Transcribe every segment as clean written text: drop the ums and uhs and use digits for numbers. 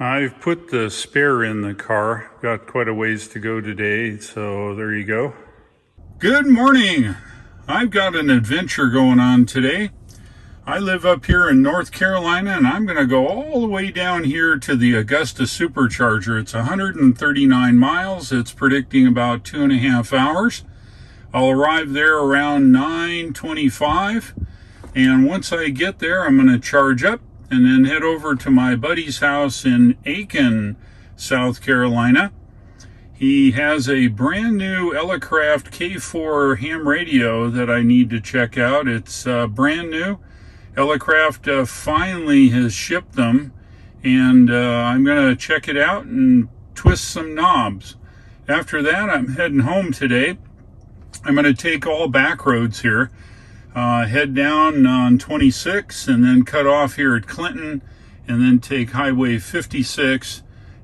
I've put the spare in the car. Got quite a ways to go today, so there you go. Good morning. I've got an adventure going on today. I live up here in North Carolina, and I'm going to go all the way down here to the Augusta Supercharger. It's 139 miles. It's predicting about 2.5 hours. I'll arrive there around 9:25, and once I get there, I'm going to charge up and then head over to my buddy's house in Aiken, South Carolina. He has a brand new Elecraft K4 ham radio that I need to check out. It's brand new. Elecraft finally has shipped them, and I'm going to check it out and twist some knobs. After that, I'm heading home today. I'm going to take all back roads here. Head down on 26 and then cut off here at Clinton, and then take Highway 56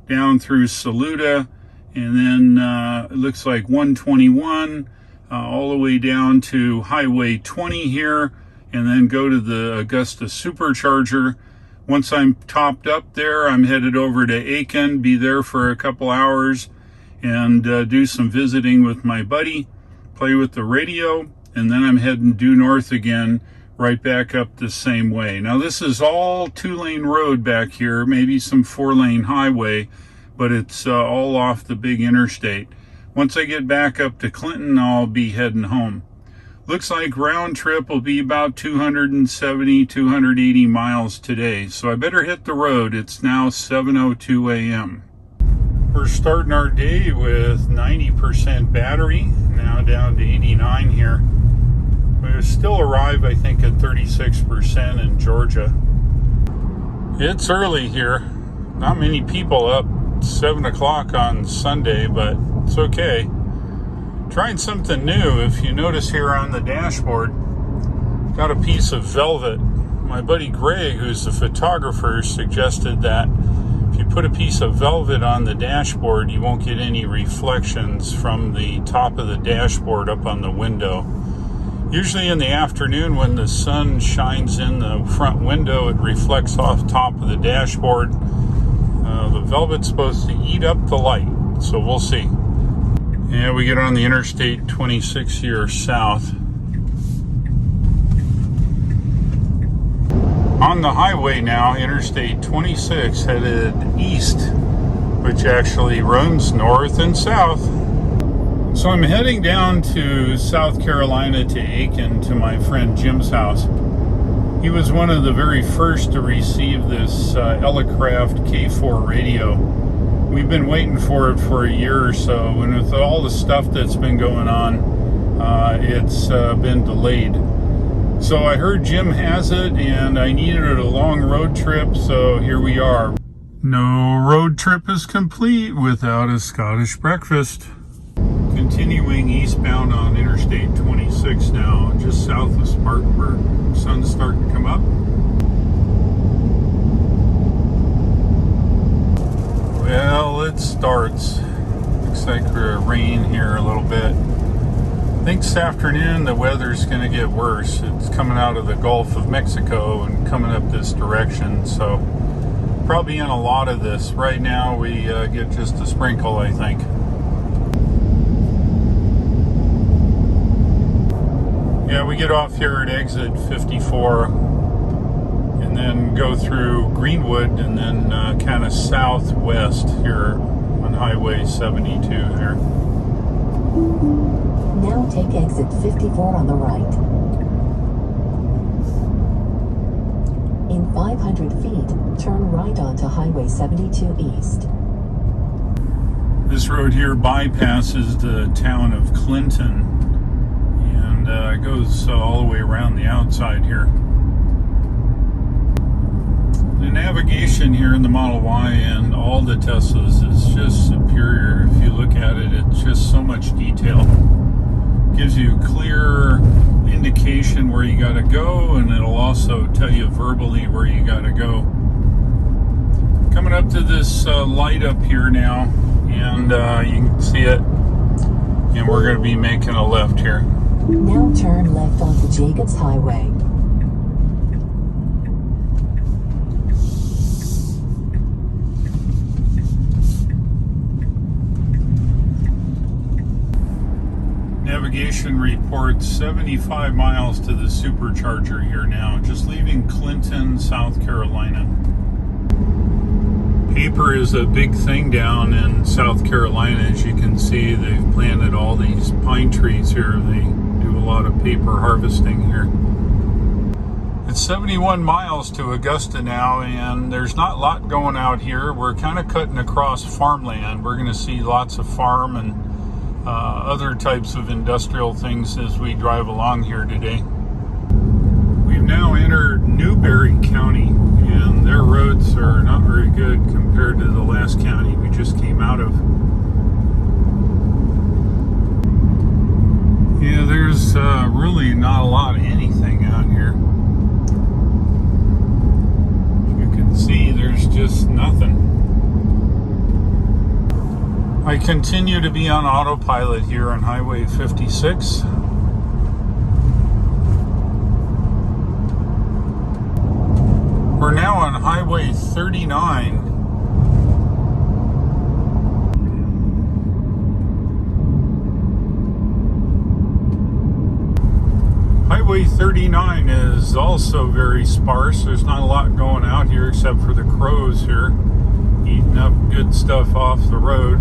down through Saluda, and then it looks like 121 all the way down to Highway 20 here, and then go to the Augusta Supercharger. Once I'm topped up there, I'm headed over to Aiken, be there for a couple hours, and do some visiting with my buddy, play with the radio, and then I'm heading due north again, right back up the same way. Now this is all 2-lane road back here, maybe some 4-lane highway, but it's all off the big interstate. Once I get back up to Clinton, I'll be heading home. Looks like round trip will be about 270, 280 miles today, so I better hit the road. It's now 7:02 a.m. We're starting our day with 90% battery, now down to 89 here. We'll still arrive, I think, at 36% in Georgia. It's early here. Not many people up. 7 o'clock on Sunday, but it's okay. Trying something new. If you notice here on the dashboard, got a piece of velvet. My buddy Greg, who's the photographer, suggested that if you put a piece of velvet on the dashboard, you won't get any reflections from the top of the dashboard up on the window. Usually in the afternoon when the sun shines in the front window, it reflects off top of the dashboard. The velvet's supposed to eat up the light, so we'll see. Yeah, we get on the Interstate 26 here south. On the highway now, Interstate 26 headed east, which actually runs north and south. So I'm heading down to South Carolina to Aiken to my friend Jim's house. He was one of the very first to receive this Elecraft K4 radio. We've been waiting for it for a year or so, and with all the stuff that's been going on, it's been delayed. So I heard Jim has it, and I needed a long road trip, so here we are. No road trip is complete without a Scottish breakfast. Continuing eastbound on Interstate 26 now, just south of Spartanburg. Sun's starting to come up. Well, it starts. Looks like we're rain here a little bit. I think this afternoon the weather's going to get worse. It's coming out of the Gulf of Mexico and coming up this direction, so probably in a lot of this. Right now we get just a sprinkle, I think. Yeah, we get off here at exit 54 and then go through Greenwood and then kind of southwest here on Highway 72 there. Now take exit 54 on the right. In 500 feet, turn right onto Highway 72 east. This road here bypasses the town of Clinton. It goes all the way around the outside here. The navigation here in the Model Y and all the Teslas is just superior. If you look at it, it's just so much detail. Gives you clear indication where you got to go, and it'll also tell you verbally where you got to go. Coming up to this light up here now, and you can see it, and we're going to be making a left here. Now turn left onto Jacobs Highway. navigation reports 75 miles to the Supercharger here now, just leaving Clinton, South Carolina. Paper is a big thing down in South Carolina. As you can see, they've planted all these pine trees here. They do a lot of paper harvesting here. It's 71 miles to Augusta now, and there's not a lot going out here. We're kind of cutting across farmland. We're going to see lots of farm and other types of industrial things as we drive along here today. We've now entered Newberry County, and their roads are not very good compared to the last county we just came out of. Yeah, there's really not a lot of anything out here. See, there's just nothing. I continue to be on autopilot here on Highway 56. We're now on Highway 39. Highway 39 is also very sparse. There's not a lot going out here except for the crows here eating up good stuff off the road.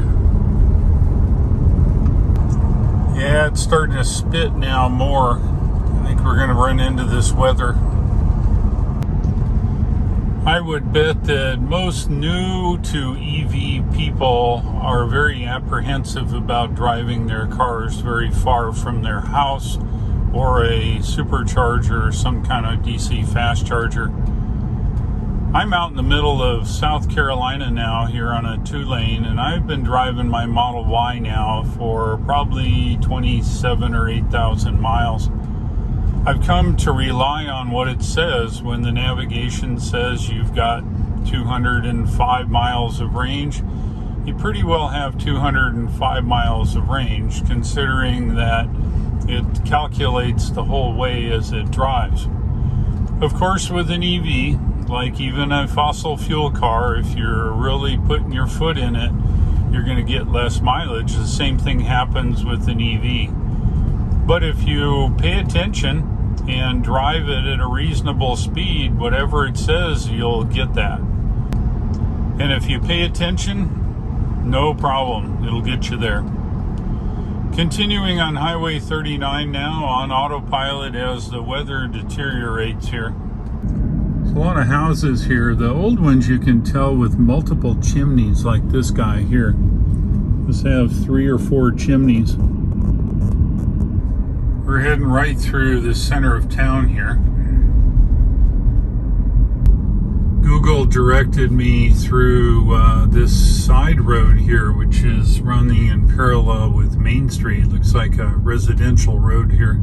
Yeah, it's starting to spit now more. I think we're going to run into this weather. I would bet that most new to EV people are very apprehensive about driving their cars very far from their house or a supercharger or some kind of DC fast charger. I'm out in the middle of South Carolina now here on a 2-lane, and I've been driving my Model Y now for probably 27 or 8,000 miles. I've come to rely on what it says when the navigation says you've got 205 miles of range. You pretty well have 205 miles of range, considering that it calculates the whole way as it drives. Of course, with an EV, like even a fossil fuel car, if you're really putting your foot in it, you're going to get less mileage. The same thing happens with an EV. But if you pay attention and drive it at a reasonable speed, whatever it says, you'll get that. And if you pay attention, no problem, it'll get you there. Continuing on Highway 39 now on autopilot as the weather deteriorates here. There's a lot of houses here. The old ones you can tell with multiple chimneys, like this guy here. This have 3 or 4 chimneys. We're heading right through the center of town here. Google directed me through this side road here, which is running in parallel with Main Street. Looks like a residential road here.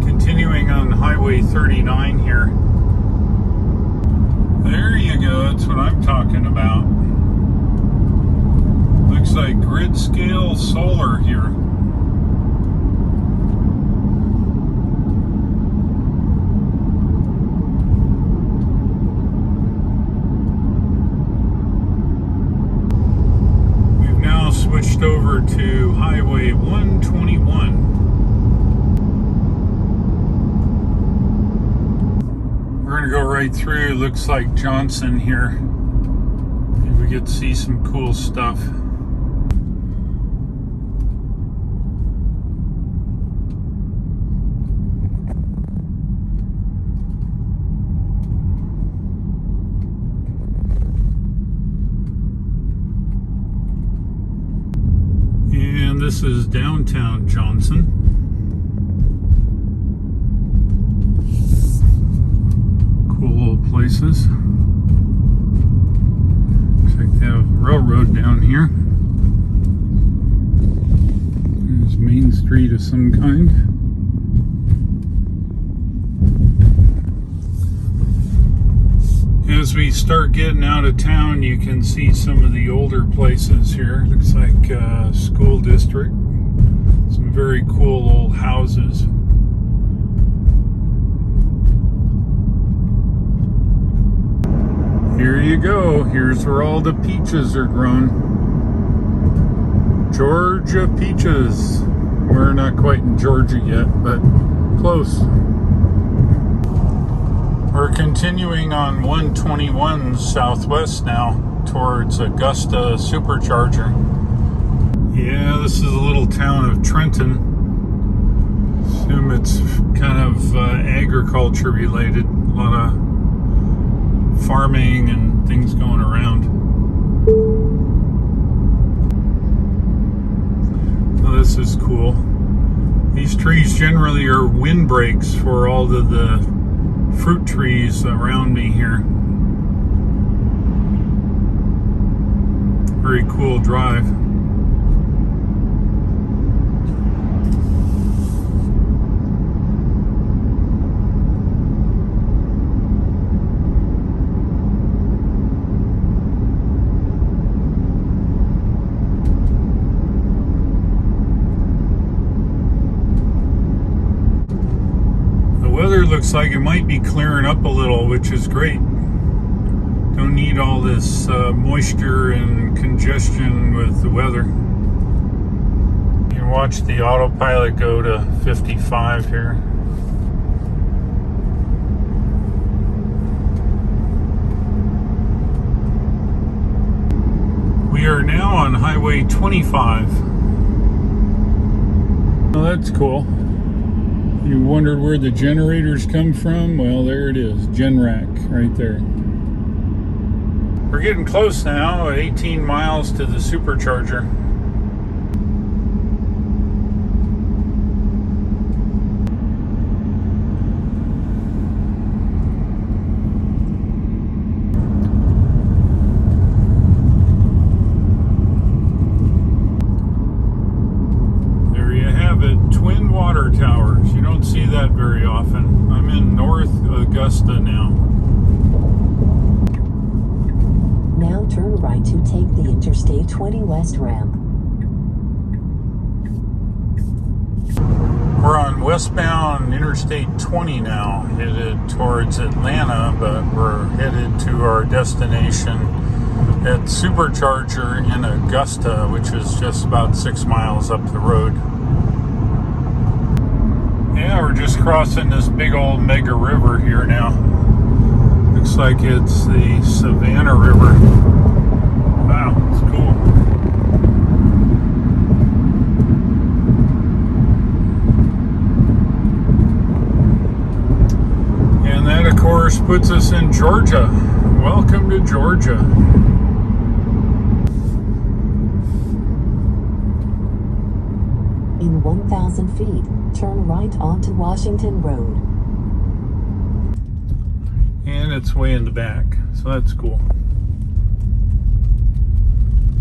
Continuing on Highway 39 here. There you go, that's what I'm talking about. Looks like grid scale solar here. We've now switched over to Highway 121. We're going to go right through, looks like Johnson here. Maybe we get to see some cool stuff. And this is downtown Johnson. Cool places. Looks like they have a railroad down here. There's Main Street of some kind. As we start getting out of town, you can see some of the older places here. Looks like a school district. Some very cool old houses. Here you go. Here's where all the peaches are grown. Georgia peaches. We're not quite in Georgia yet, but close. We're continuing on 121 Southwest now towards Augusta Supercharger. Yeah, this is a little town of Trenton. Assume it's kind of agriculture related. A lot of farming and things going around. So this is cool. These trees generally are windbreaks for all of the fruit trees around me here. Very cool drive. Looks like it might be clearing up a little, which is great. Don't need all this moisture and congestion with the weather. You can watch the autopilot go to 55 here. We are now on Highway 25. Well, that's cool. You wondered where the generators come from? Well, there it is, Generac, right there. We're getting close now, 18 miles to the supercharger. Twin water towers. You don't see that very often. I'm in North Augusta now. Now turn right to take the Interstate 20 West ramp. We're on westbound Interstate 20 now, headed towards Atlanta, but we're headed to our destination at Supercharger in Augusta, which is just about 6 miles up the road. Yeah, we're just crossing this big old mega river here now. Looks like it's the Savannah River. Wow, it's cool. And that, of course, puts us in Georgia. Welcome to Georgia. In 1,000 feet, turn right onto Washington Road. And it's way in the back, so that's cool.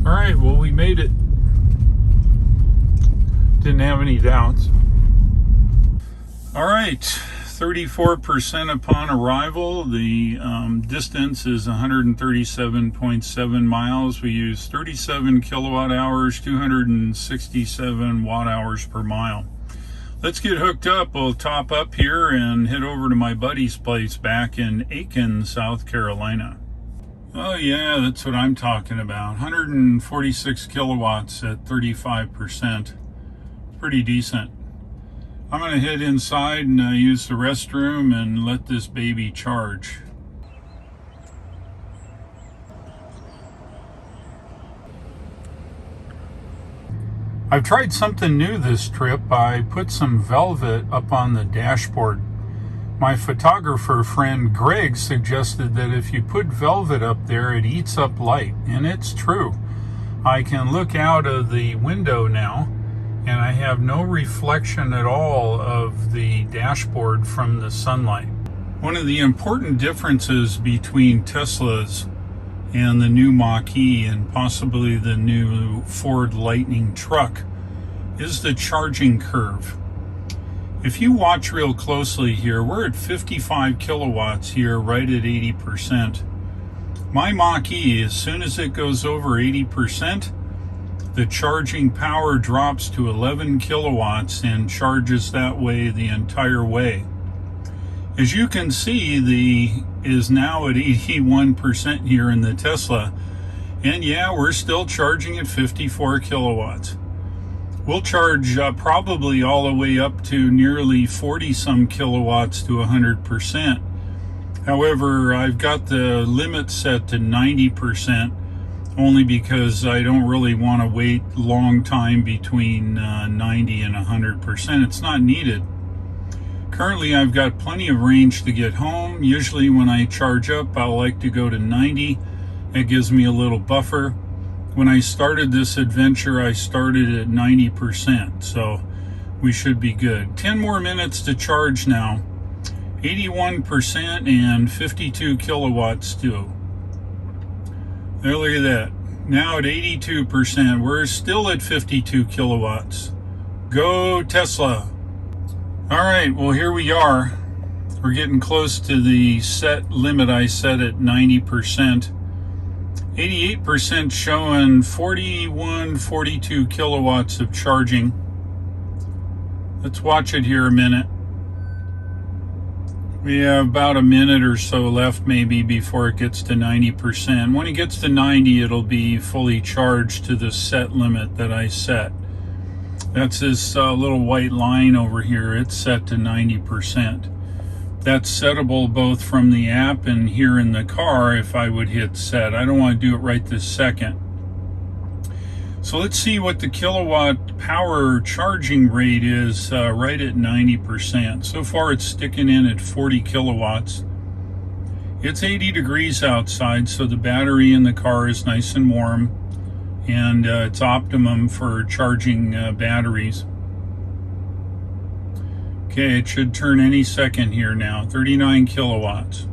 All right, well, we made it. Didn't have any doubts. All right, 34% upon arrival. The distance is 137.7 miles. We use 37 kilowatt hours, 267 watt hours per mile. Let's get hooked up. We'll top up here and head over to my buddy's place back in Aiken, South Carolina. Oh yeah, that's what I'm talking about. 146 kilowatts at 35%. Pretty decent. I'm going to head inside and use the restroom and let this baby charge. I've tried something new this trip. I put some velvet up on the dashboard. My photographer friend Greg suggested that if you put velvet up there, it eats up light, and it's true. I can look out of the window now, and I have no reflection at all of the dashboard from the sunlight. One of the important differences between Teslas and the new Mach E and possibly the new Ford Lightning truck is the charging curve. If you watch real closely here, we're at 55 kilowatts here, right at 80%. My Mach E, as soon as it goes over 80%, the charging power drops to 11 kilowatts and charges that way the entire way. As you can see, the is now at 81% here in the Tesla. And yeah, we're still charging at 54 kilowatts. We'll charge probably all the way up to nearly 40 some kilowatts to 100%. However, I've got the limit set to 90%, only because I don't really want to wait a long time between 90 and 100%. It's not needed. Currently, I've got plenty of range to get home. Usually when I charge up, I like to go to 90. It gives me a little buffer. When I started this adventure, I started at 90%, so we should be good. 10 more minutes to charge now. 81% and 52 kilowatts too. There, look at that. Now at 82%. We're still at 52 kilowatts. Go Tesla. All right, well, here we are. We're getting close to the set limit I set at 90%. 88% showing 42 kilowatts of charging. Let's watch it here a minute. We have about a minute or so left maybe before it gets to 90%. When it gets to 90, it'll be fully charged to the set limit that I set. That's this little white line over here. It's set to 90%. That's settable both from the app and here in the car if I would hit set. I don't want to do it right this second. So let's see what the kilowatt power charging rate is right at 90%. So far it's sticking in at 40 kilowatts. It's 80 degrees outside, so the battery in the car is nice and warm, and it's optimum for charging batteries. Okay, it should turn any second here now. 39 kilowatts.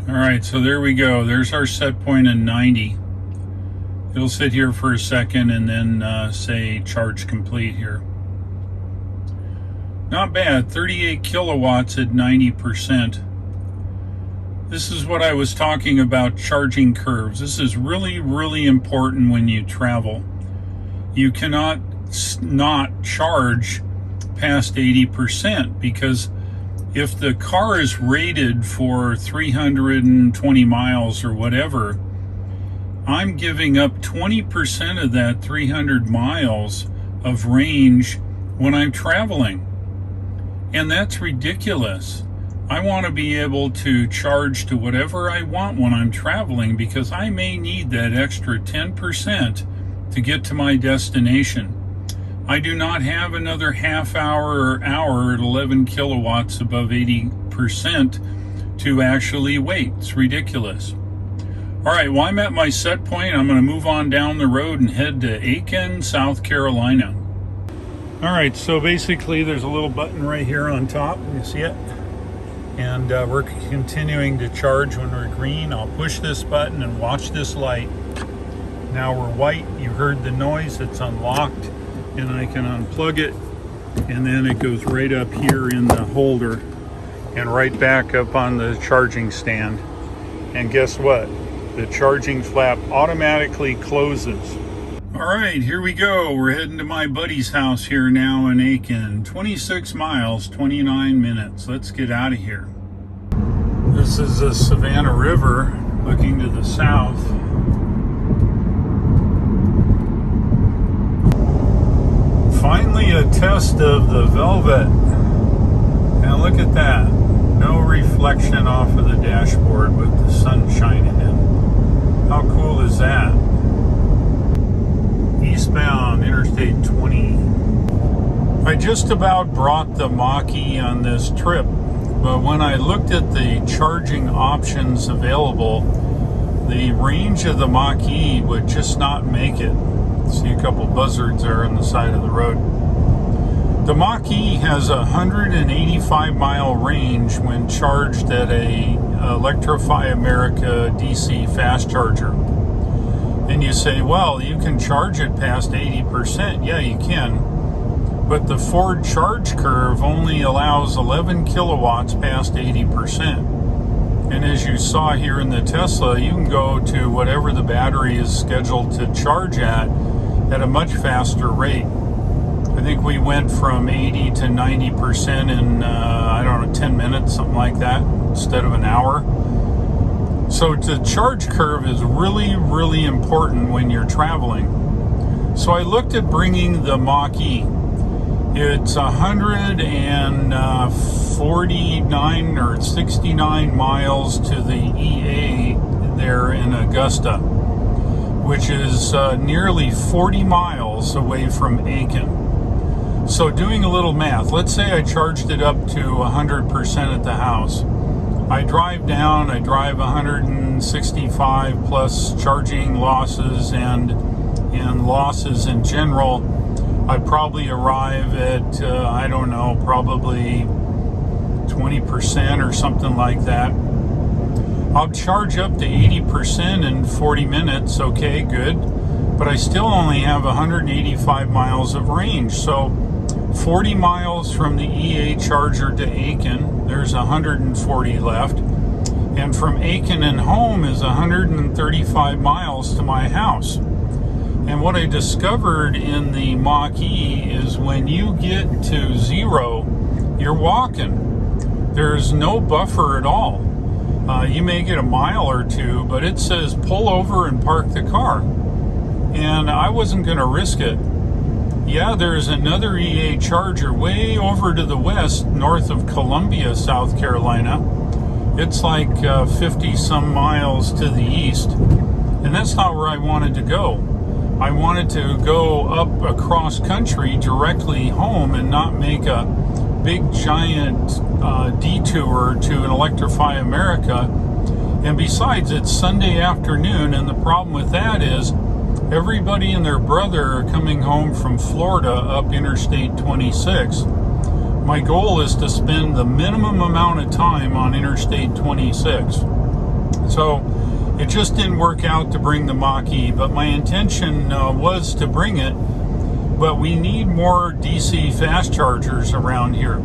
All right, so there we go. There's our set point at 90. It'll sit here for a second and then say charge complete here. Not bad, 38 kilowatts at 90%. This is what I was talking about, charging curves. This is really, really important when you travel. You cannot not charge past 80% because if the car is rated for 320 miles or whatever, I'm giving up 20% of that 300 miles of range when I'm traveling. And that's ridiculous. I want to be able to charge to whatever I want when I'm traveling because I may need that extra 10% to get to my destination. I do not have another half hour or hour at 11 kilowatts above 80% to actually wait. It's ridiculous. All right, well, I'm at my set point. I'm going to move on down the road and head to Aiken, South Carolina. All right, so basically there's a little button right here on top. You see it? And we're continuing to charge when we're green. I'll push this button and watch this light. Now we're white. You heard the noise. It's unlocked, and I can unplug it, and then it goes right up here in the holder and right back up on the charging stand. And guess what? The charging flap automatically closes. All right, here we go. We're heading to my buddy's house here now in Aiken. 26 miles, 29 minutes. Let's get out of here. This is the Savannah River looking to the south. Finally a test of the Velvet. Now look at that. No reflection off of the dashboard with the sun shining in. How cool is that? Eastbound Interstate 20. I just about brought the Mach on this trip, but when I looked at the charging options available, the range of the Mach would just not make it. See a couple buzzards there on the side of the road. The Mach has a 185 mile range when charged at a Electrify America DC fast charger. And you say, well, you can charge it past 80%. Yeah, you can. But the Ford charge curve only allows 11 kilowatts past 80%. And as you saw here in the Tesla, you can go to whatever the battery is scheduled to charge at a much faster rate. I think we went from 80 to 90% in, I don't know, 10 minutes, something like that, instead of an hour. So the charge curve is really, really important when you're traveling. So I looked at bringing the Mach E. It's 149 or 69 miles to the EA there in Augusta, which is nearly 40 miles away from Aiken. So doing a little math, let's say I charged it up to 100% at the house. I drive down, I drive 165 plus charging losses and losses in general. I probably arrive at, I don't know, probably 20% or something like that. I'll charge up to 80% in 40 minutes, okay, good. But I still only have 185 miles of range. So 40 miles from the EA charger to Aiken, there's 140 left. And from Aiken and home is 135 miles to my house. And what I discovered in the Mach E is when you get to zero, you're walking. There's no buffer at all. You may get a mile or two, but it says pull over and park the car. And I wasn't going to risk it. Yeah, there's another EA charger way over to the west, north of Columbia, South Carolina. It's like 50 some miles to the east. And that's not where I wanted to go. I wanted to go up across country directly home and not make a big giant detour to an Electrify America. And besides, it's Sunday afternoon, and the problem with that is everybody and their brother are coming home from Florida up Interstate 26. My goal is to spend the minimum amount of time on Interstate 26. So it just didn't work out to bring the Mach E, but my intention was to bring it. But we need more DC fast chargers around here.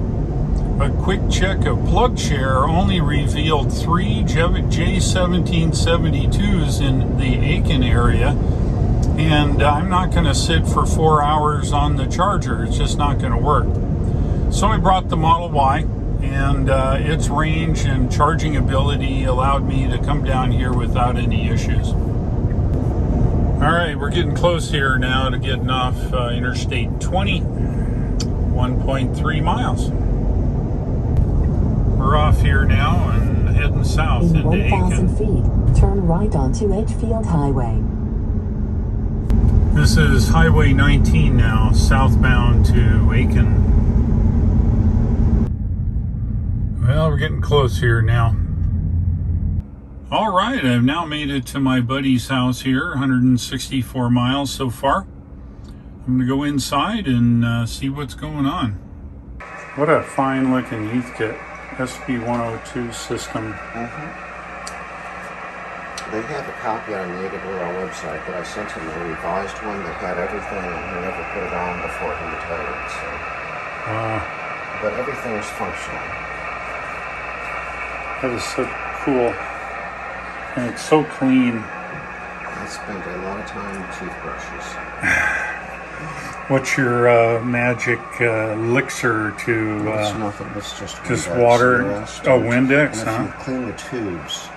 A quick check of PlugShare only revealed 3 J1772s in the Aiken area, and I'm not going to sit for 4 hours on the charger. It's just not going to work. So I brought the Model Y, and its range and charging ability allowed me to come down here without any issues. All right, we're getting close here now to getting off Interstate 20, 1.3 miles. We're off here now and heading south in into 1,000 Aiken. feet, turn right onto Edgefield Highway. This is Highway 19 now, southbound to Aiken. Well, we're getting close here now. All right, I've now made it to my buddy's house here, 164 miles so far. I'm going to go inside and see what's going on. What a fine looking Heathkit SB102 system. They have a copy on the Referral website, but I sent him a revised one that had everything, and he never put it on before he retired. So, but everything's functional. That is so cool. And it's so clean. I spent a lot of time with toothbrushes. What's your magic elixir to... It's nothing, it's just just Windex, water? Oh, Windex, and huh? if you clean the tubes.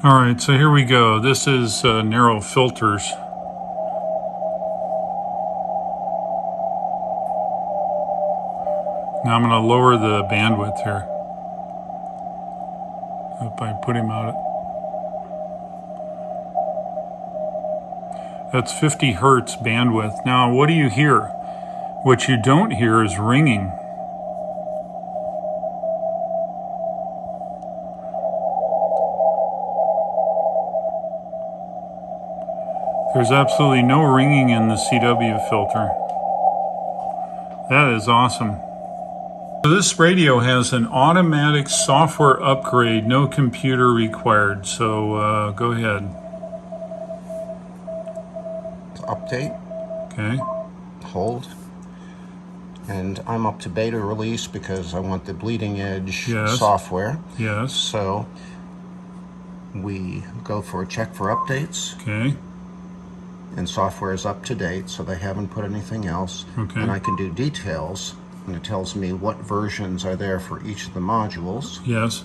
All right, so here we go. This is narrow filters. Now I'm going to lower the bandwidth here. If I put him out. That's 50 hertz bandwidth. Now, what do you hear? What you don't hear is ringing. There's absolutely no ringing in the CW filter. That is awesome. So this radio has an automatic software upgrade, no computer required. So go ahead. Update. Okay. Hold. And I'm up to beta release because I want the bleeding edge Yes. software. Yes. So we go for a check for updates. Okay. And software is up to date, so they haven't put anything else. Okay. And I can do details, and it tells me what versions are there for each of the modules. Yes.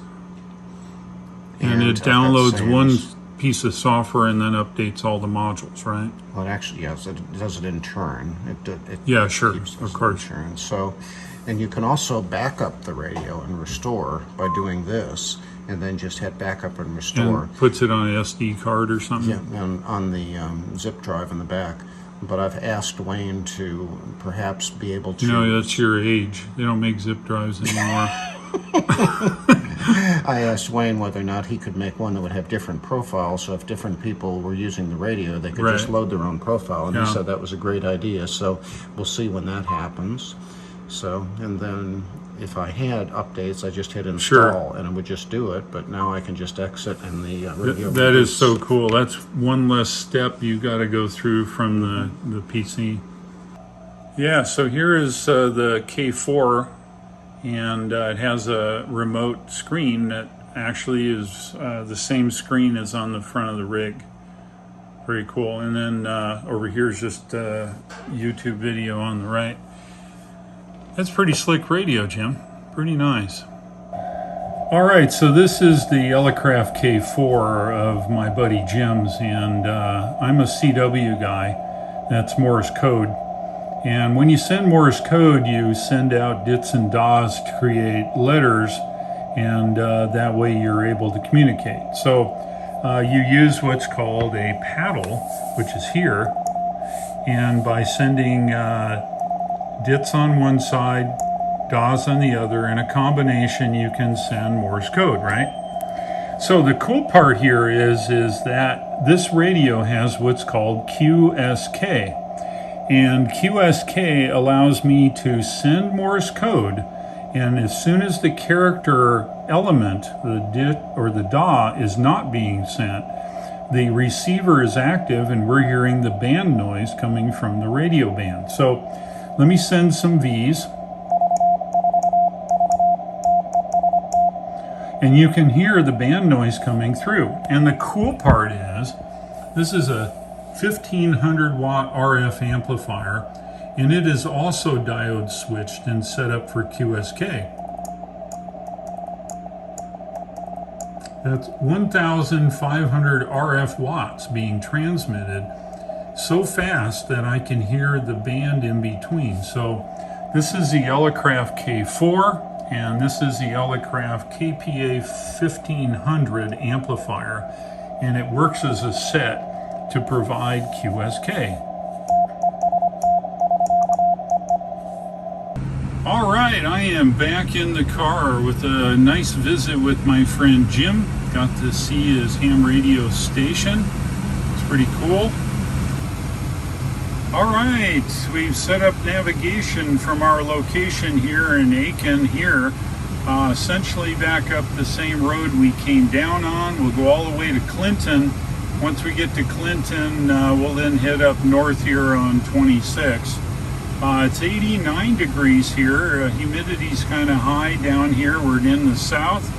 And it I've got downloads one Sam's. piece of software and then updates all the modules, right? Well, it actually, yes, it does it in turn. It Yeah, sure, keeps of those course. in turn. So, and you can also back up the radio and restore by doing this, and then just hit back up and restore. And puts it on an SD card or something? Yeah, on the zip drive in the back. But I've asked Wayne to perhaps be able to... You know, that's your age. They don't make zip drives anymore. I asked Wayne whether or not he could make one that would have different profiles, so if different people were using the radio, they could just Right. load their own profile, and Yeah. he said that was a great idea, so we'll see when that happens. So, and then if I had updates, I just hit install, Sure. and it would just do it, but now I can just exit and the radio... That is reboots. so cool. That's one less step you got to go through from the PC. Yeah, so here is the K4, and it has a remote screen that actually is the same screen as on the front of the rig. Very cool. And then over here is just YouTube video on the right. That's pretty slick radio, Jim. Pretty nice. All right, so this is the Elecraft K4 of my buddy Jim's, and I'm a CW guy. That's Morse code. And when you send Morse code, you send out dits and dahs to create letters, and that way you're able to communicate. So you use what's called a paddle, which is here, and by sending dits on one side, dahs on the other, and a combination, you can send Morse code, right? So the cool part here is that this radio has what's called QSK. And QSK allows me to send Morse code, and as soon as the character element, the dit or the dah, is not being sent, the receiver is active and we're hearing the band noise coming from the radio band. So let me send some V's. And you can hear the band noise coming through. And the cool part is, this is a 1500 watt RF amplifier, and it is also diode switched and set up for QSK. That's 1,500 RF watts being transmitted so fast that I can hear the band in between. So this is the Elecraft K4, and this is the Elecraft KPA 1500 amplifier, and it works as a set to provide QSK. All right, I am back in the car with a nice visit with my friend Jim. Got to see his ham radio station. It's pretty cool. All right, we've set up navigation from our location here in Aiken here, essentially back up the same road we came down on. We'll go all the way to Clinton. Once we get to Clinton, we'll then head up north here on 26. It's 89 degrees here. Humidity's kind of high down here. We're in the south.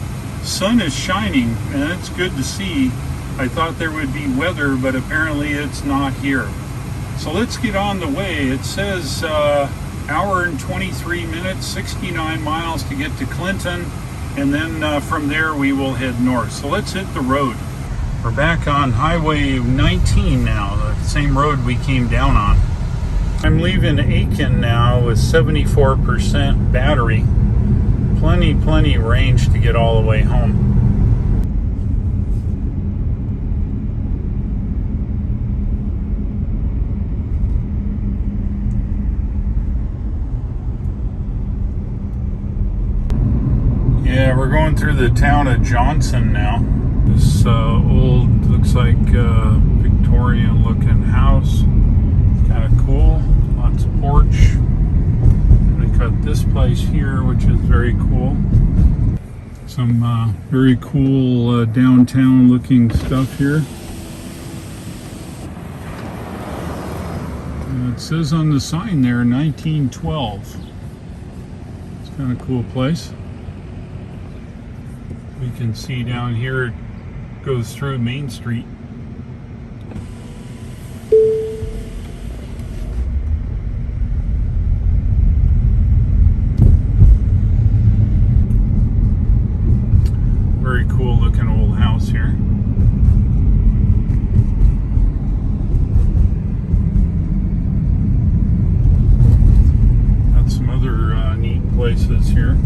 Sun is shining, and it's good to see. I thought there would be weather, but apparently it's not here. So let's get on the way. It says hour and 23 minutes, 69 miles to get to Clinton, and then from there we will head north. So let's hit the road. We're back on Highway 19 now, the same road we came down on. I'm leaving Aiken now with 74% battery. Plenty range to get all the way home. Yeah, we're going through the town of Johnson now. This old, looks like Victorian looking house. Kind of cool, lots of porch. They cut this place here, which is very cool. Some very cool downtown looking stuff here. It says on the sign there 1912. It's kind of a cool place. We can see down here Goes through Main Street. Very cool looking old house here. Got some other neat places here.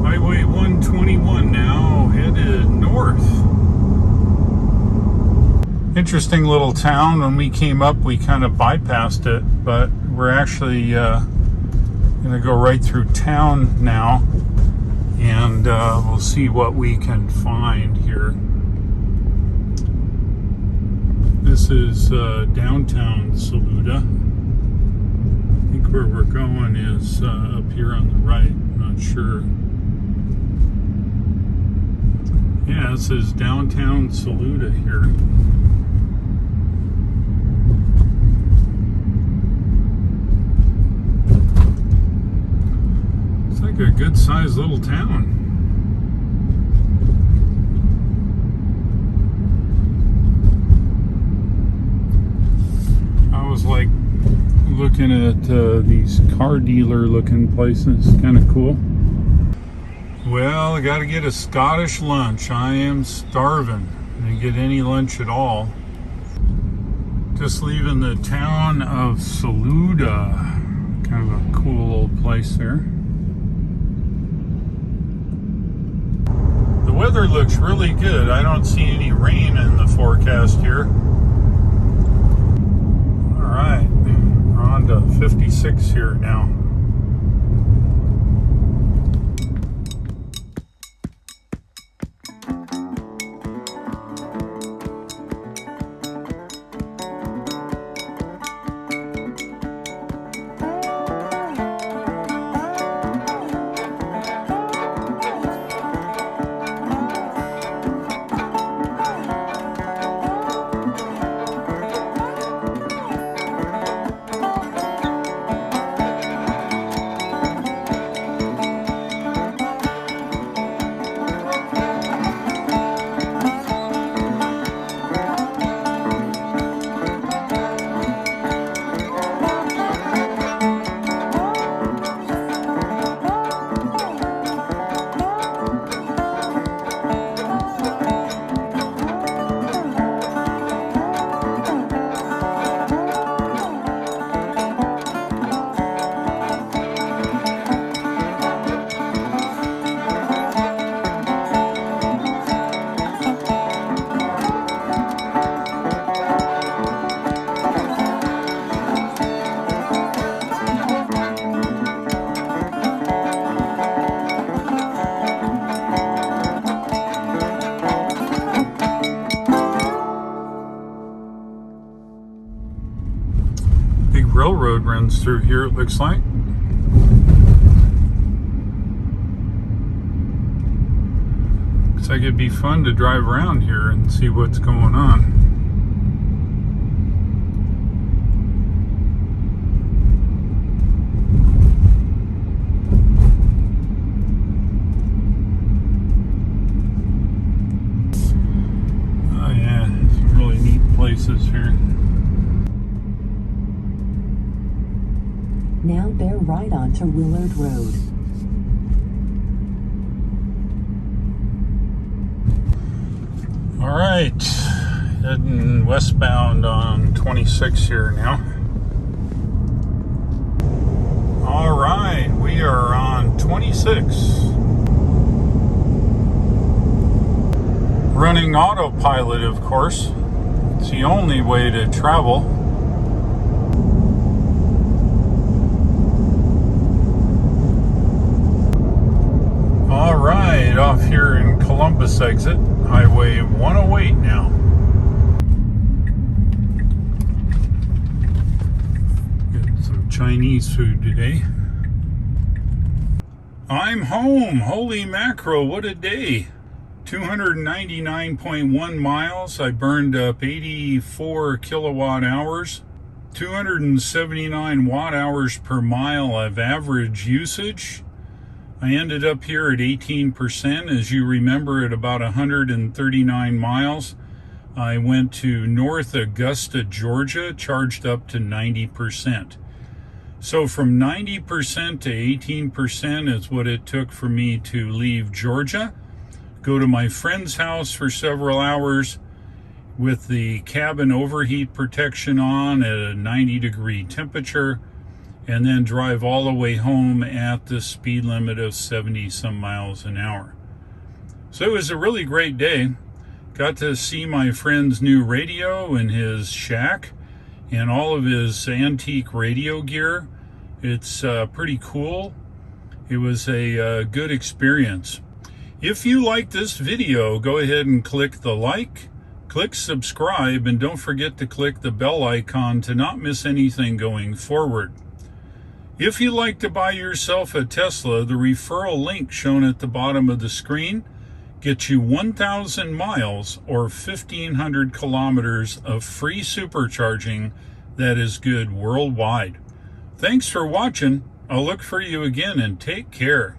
Highway 121 now headed north. Interesting little town. When we came up, we kind of bypassed it, but we're actually going to go right through town now, and we'll see what we can find here. This is downtown Saluda. I think where we're going is up here on the right. I'm not sure. Yeah, this is downtown Saluda here. It's like a good sized little town. I was like looking at these car dealer looking places, kind of cool. Well, I gotta get a Scottish lunch. I am starving. I didn't get any lunch at all. Just leaving the town of Saluda. Kind of a cool old place there. The weather looks really good. I don't see any rain in the forecast here. Alright, we're on to 56 here now. Railroad runs through here, it looks like. Looks like it'd be fun to drive around here and see what's going on. Oh yeah, some really neat places here. Now bear right onto Willard Road. All right, heading westbound on 26 here now. All right, we are on 26. Running autopilot, of course. It's the only way to travel. All right, off here in Columbus exit, Highway 108 now. Getting some Chinese food today. I'm home. Holy mackerel, what a day. 299.1 miles. I burned up 84 kilowatt hours. 279 watt hours per mile of average usage. I ended up here at 18%. As you remember, at about 139 miles, I went to North Augusta, Georgia, charged up to 90%. So from 90% to 18% is what it took for me to leave Georgia, go to my friend's house for several hours with the cabin overheat protection on at a 90-degree temperature, and then drive all the way home at the speed limit of 70 some miles an hour. So it was a really great day. Got to see my friend's new radio in his shack and all of his antique radio gear. It's pretty cool. It was a good experience. If you like this video, go ahead and click the like, click subscribe, and don't forget to click the bell icon to not miss anything going forward. If you'd like to buy yourself a Tesla, the referral link shown at the bottom of the screen gets you 1,000 miles or 1,500 kilometers of free supercharging that is good worldwide. Thanks for watching. I'll look for you again, and take care.